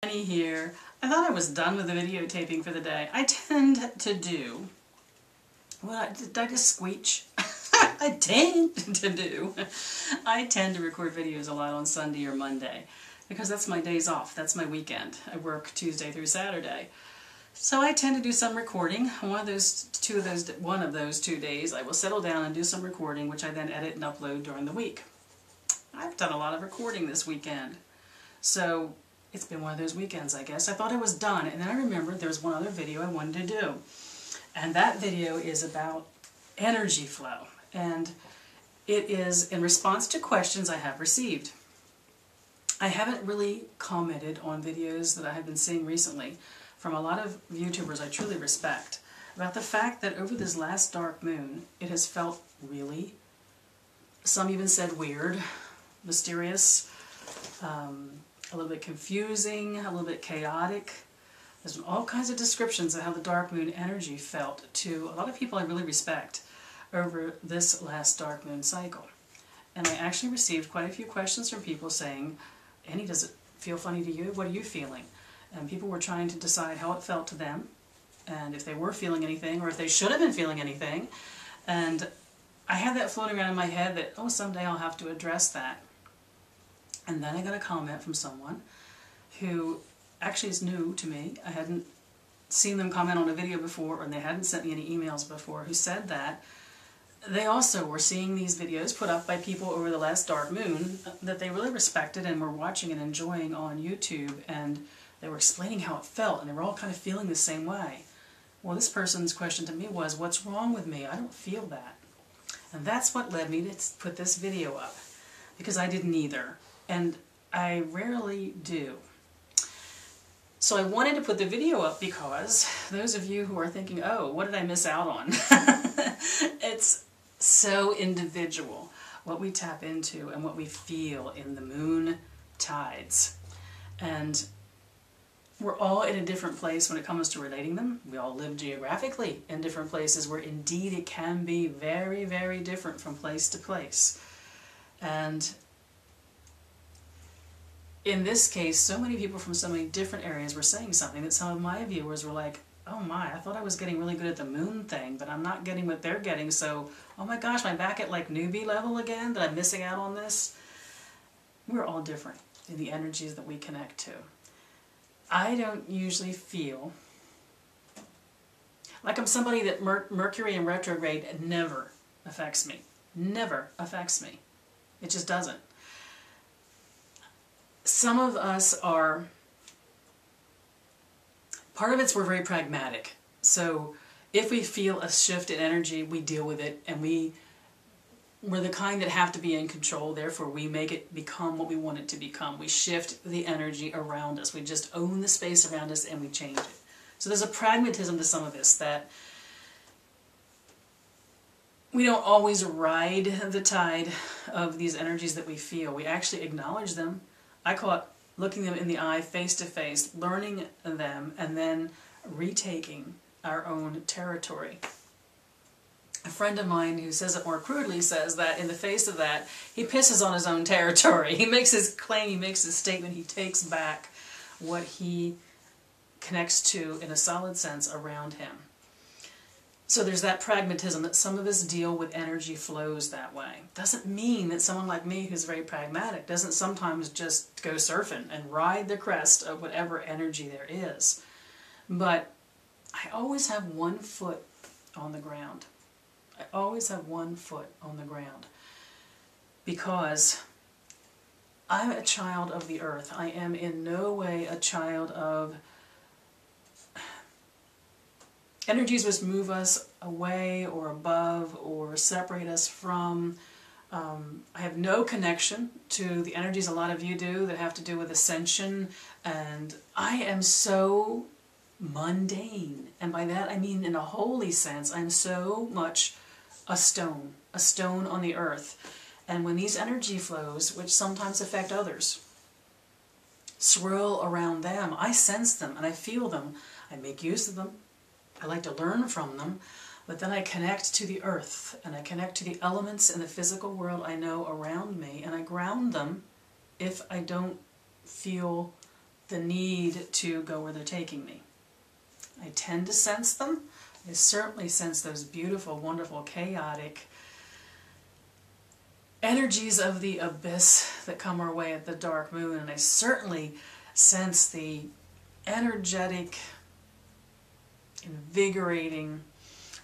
Annie here. I thought I was done with the videotaping for the day. I tend to do did I just squeak? I tend to record videos a lot on Sunday or Monday because that's my days off. That's my weekend. I work Tuesday through Saturday. So I tend to do some recording. One of those 2 days I will settle down and do some recording, which I then edit and upload during the week. I've done a lot of recording this weekend. So it's been one of those weekends, I guess. I thought I was done, and then I remembered there was one other video I wanted to do. And that video is about energy flow. And it is in response to questions I have received. I haven't really commented on videos that I have been seeing recently from a lot of YouTubers I truly respect about the fact that over this last dark moon, it has felt really, some even said weird, mysterious, a little bit confusing, a little bit chaotic. There's been all kinds of descriptions of how the dark moon energy felt to a lot of people I really respect over this last dark moon cycle. And I actually received quite a few questions from people saying, Annie, does it feel funny to you? What are you feeling? And people were trying to decide how it felt to them, and if they were feeling anything, or if they should have been feeling anything. And I had that floating around in my head that, oh, someday I'll have to address that. And then I got a comment from someone who actually is new to me. I hadn't seen them comment on a video before, and they hadn't sent me any emails before, who said that they also were seeing these videos put up by people over the last dark moon that they really respected and were watching and enjoying on YouTube, and they were explaining how it felt, and they were all kind of feeling the same way. Well, this person's question to me was, what's wrong with me? I don't feel that. And that's what led me to put this video up, because I didn't either. And I rarely do. So I wanted to put the video up because those of you who are thinking, oh, what did I miss out on? It's so individual what we tap into and what we feel in the moon tides. And we're all in a different place when it comes to relating them. We all live geographically in different places where indeed it can be very, very different from place to place. And in this case, so many people from so many different areas were saying something that some of my viewers were like, oh my, I thought I was getting really good at the moon thing, but I'm not getting what they're getting, so, oh my gosh, am I back at like newbie level again? That I'm missing out on this? We're all different in the energies that we connect to. I don't usually feel like I'm somebody that Mercury in retrograde never affects me. Never affects me. It just doesn't. Some of us are, part of it's we're very pragmatic. So if we feel a shift in energy, we deal with it, and we're the kind that have to be in control, therefore we make it become what we want it to become. We shift the energy around us. We just own the space around us and we change it. So there's a pragmatism to some of this, that we don't always ride the tide of these energies that we feel. We actually acknowledge them. I call it looking them in the eye, face to face, learning them, and then retaking our own territory. A friend of mine who says it more crudely says that in the face of that, he pisses on his own territory. He makes his claim, he makes his statement, he takes back what he connects to in a solid sense around him. So there's that pragmatism that some of us deal with energy flows that way. Doesn't mean that someone like me who's very pragmatic doesn't sometimes just go surfing and ride the crest of whatever energy there is. But I always have one foot on the ground. I always have one foot on the ground because I'm a child of the earth. I am in no way a child of energies which move us away or above or separate us from. I have no connection to the energies a lot of you do that have to do with ascension, and I am so mundane, and by that I mean in a holy sense. I'm so much a stone on the earth. And when these energy flows, which sometimes affect others, swirl around them, I sense them and I feel them. I make use of them. I like to learn from them, but then I connect to the earth and I connect to the elements in the physical world I know around me, and I ground them if I don't feel the need to go where they're taking me. I tend to sense them. I certainly sense those beautiful, wonderful, chaotic energies of the abyss that come our way at the dark moon, and I certainly sense the energetic, invigorating,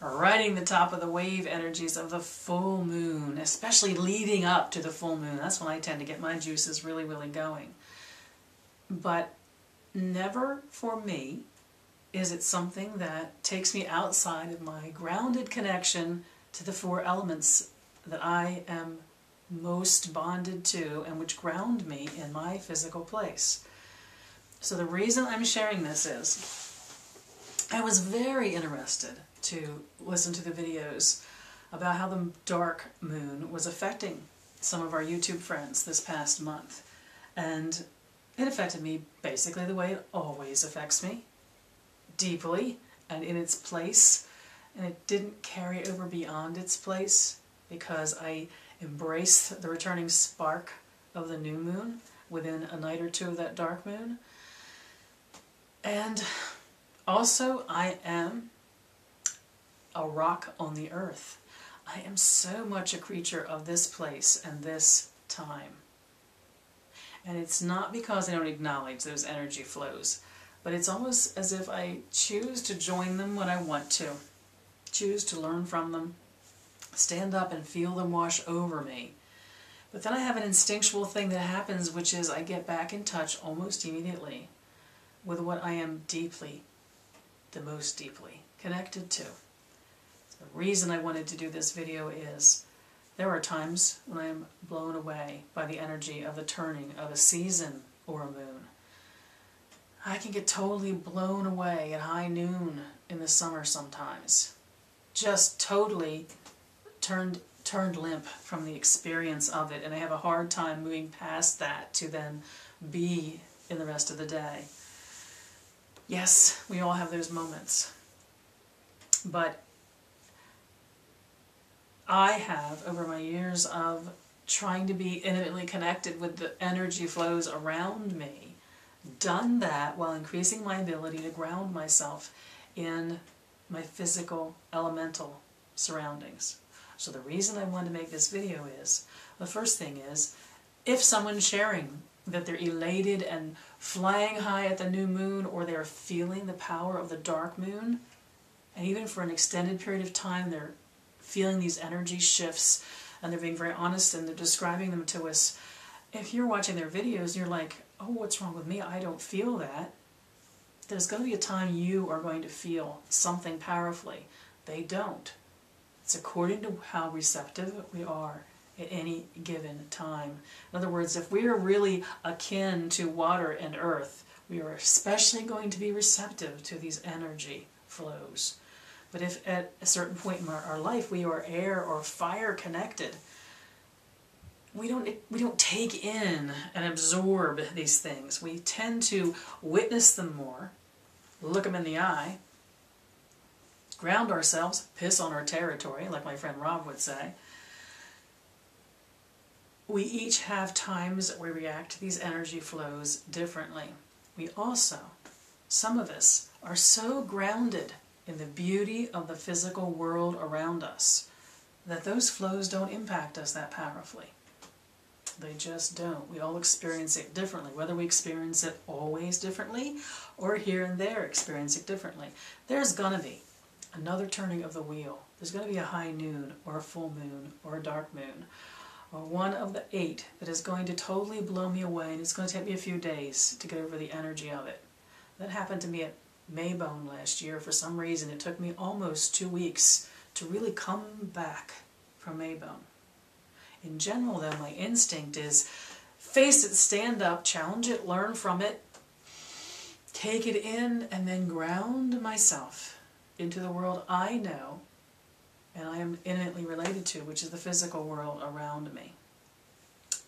riding the top of the wave energies of the full moon, especially leading up to the full moon. That's when I tend to get my juices really, really going. But never for me is it something that takes me outside of my grounded connection to the four elements that I am most bonded to and which ground me in my physical place. So the reason I'm sharing this is I was very interested to listen to the videos about how the dark moon was affecting some of our YouTube friends this past month. And it affected me basically the way it always affects me, deeply and in its place. And it didn't carry over beyond its place because I embraced the returning spark of the new moon within a night or two of that dark moon. And also, I am a rock on the earth. I am so much a creature of this place and this time. And it's not because I don't acknowledge those energy flows, but it's almost as if I choose to join them when I want to, choose to learn from them, stand up and feel them wash over me. But then I have an instinctual thing that happens, which is I get back in touch almost immediately with what I am deeply, the most deeply connected to. The reason I wanted to do this video is there are times when I am blown away by the energy of the turning of a season or a moon. I can get totally blown away at high noon in the summer sometimes. Just totally turned limp from the experience of it, and I have a hard time moving past that to then be in the rest of the day. Yes, we all have those moments. But I have, over my years of trying to be intimately connected with the energy flows around me, done that while increasing my ability to ground myself in my physical, elemental surroundings. So the reason I wanted to make this video is, the first thing is, if someone's sharing that they're elated and flying high at the new moon, or they're feeling the power of the dark moon, and even for an extended period of time they're feeling these energy shifts, and they're being very honest and they're describing them to us. If you're watching their videos and you're like, oh, what's wrong with me? I don't feel that. There's going to be a time you are going to feel something powerfully. They don't. It's according to how receptive we are at any given time. In other words, if we are really akin to water and earth, we are especially going to be receptive to these energy flows. But if at a certain point in our life we are air or fire connected, we don't take in and absorb these things. We tend to witness them more, look them in the eye, ground ourselves, piss on our territory, like my friend Rob would say. We each have times that we react to these energy flows differently. We also, some of us, are so grounded in the beauty of the physical world around us that those flows don't impact us that powerfully. They just don't. We all experience it differently, whether we experience it always differently or here and there experience it differently. There's going to be another turning of the wheel. There's going to be a high noon or a full moon or a dark moon or one of the 8 that is going to totally blow me away, and it's going to take me a few days to get over the energy of it. That happened to me at Maybone last year. For some reason it took me almost 2 weeks to really come back from Maybone. In general though, my instinct is face it, stand up, challenge it, learn from it, take it in, and then ground myself into the world I know and I am intimately related to, which is the physical world around me.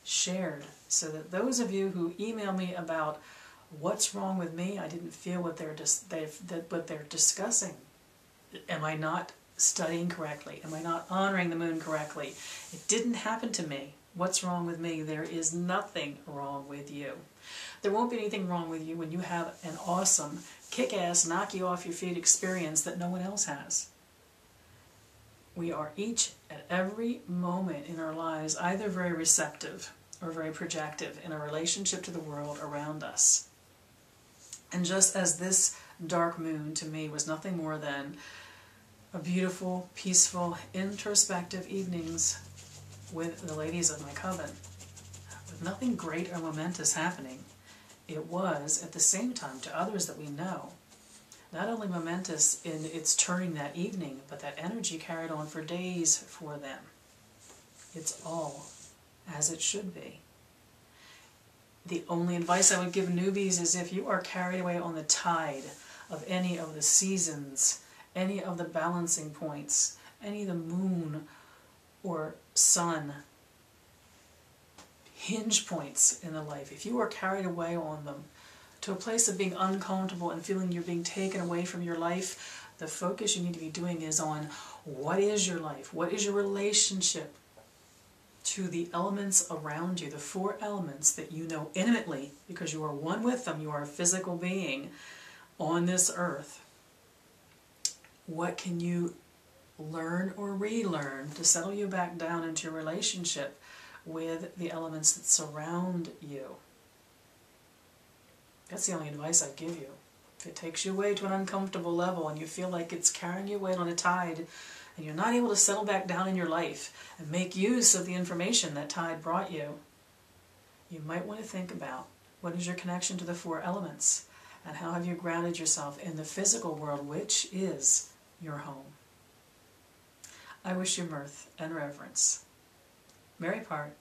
Shared, so that those of you who email me about what's wrong with me, I didn't feel what they're discussing. Am I not studying correctly? Am I not honoring the moon correctly? It didn't happen to me. What's wrong with me? There is nothing wrong with you. There won't be anything wrong with you when you have an awesome, kick-ass, knock you off your feet experience that no one else has. We are each at every moment in our lives either very receptive or very projective in a relationship to the world around us. And just as this dark moon to me was nothing more than a beautiful, peaceful, introspective evenings with the ladies of my coven, with nothing great or momentous happening, it was, at the same time, to others that we know, not only momentous in its turning that evening, but that energy carried on for days for them. It's all as it should be. The only advice I would give newbies is if you are carried away on the tide of any of the seasons, any of the balancing points, any of the moon or sun hinge points in the life, if you are carried away on them to a place of being uncomfortable and feeling you're being taken away from your life, the focus you need to be doing is on what is your life, what is your relationship to the elements around you, the four elements that you know intimately because you are one with them, you are a physical being on this earth. What can you learn or relearn to settle you back down into your relationship with the elements that surround you? That's the only advice I'd give you. If it takes you away to an uncomfortable level and you feel like it's carrying you away on a tide and you're not able to settle back down in your life and make use of the information that tide brought you, you might want to think about what is your connection to the four elements and how have you grounded yourself in the physical world, which is your home. I wish you mirth and reverence. Merry part.